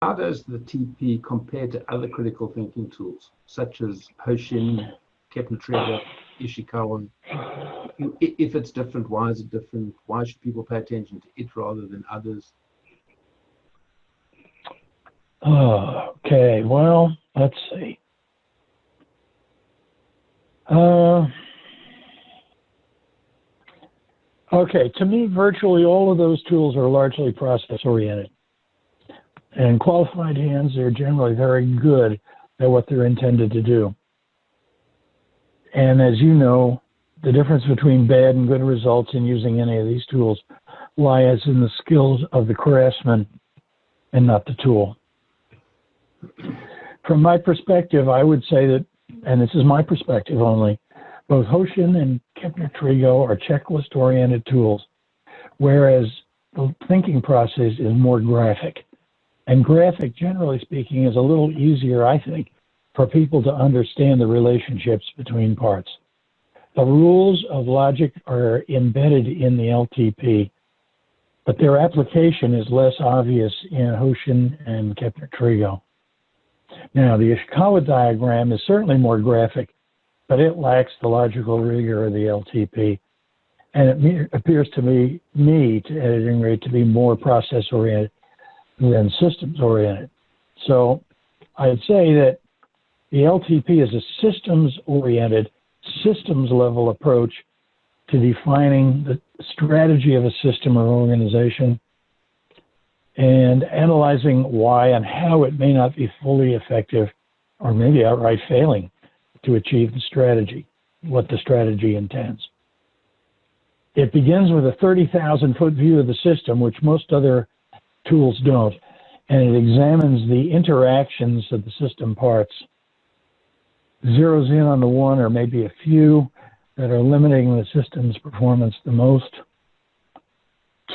How does the TP compare to other critical thinking tools, such as Hoshin, Kepner-Traeger, Ishikawa? If it's different, why is it different? Why should people pay attention to it rather than others? Okay, well, let's see. Okay, to me, virtually all of those tools are largely process-oriented. And qualified hands are generally very good at what they're intended to do. And as you know, the difference between bad and good results in using any of these tools lies in the skills of the craftsman and not the tool. From my perspective, I would say that, and this is my perspective only, both Hoshin and Kepner-Traeger are checklist-oriented tools, whereas the thinking process is more graphic. And graphic, generally speaking, is a little easier, I think, for people to understand the relationships between parts. The rules of logic are embedded in the LTP, but their application is less obvious in Hoshin and Kepner-Traeger. Now, the Ishikawa diagram is certainly more graphic, but it lacks the logical rigor of the LTP. And it appears to me, at any rate, to be more process-oriented than systems-oriented. So I'd say that the LTP is a systems-oriented, systems-level approach to defining the strategy of a system or organization and analyzing why and how it may not be fully effective or maybe outright failing to achieve the strategy, what the strategy intends. It begins with a 30,000-foot view of the system, which most other tools don't, and it examines the interactions of the system parts, zeroes in on the one or maybe a few that are limiting the system's performance the most.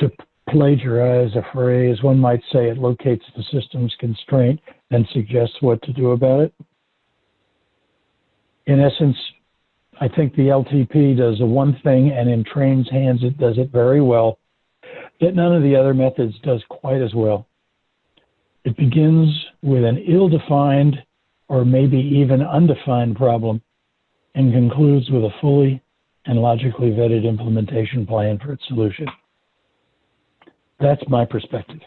To plagiarize a phrase, one might say it locates the system's constraint and suggests what to do about it. In essence, I think the LTP does the one thing, and in trained hands it does it very well, that none of the other methods does quite as well. It begins with an ill-defined or maybe even undefined problem and concludes with a fully and logically vetted implementation plan for its solution. That's my perspective.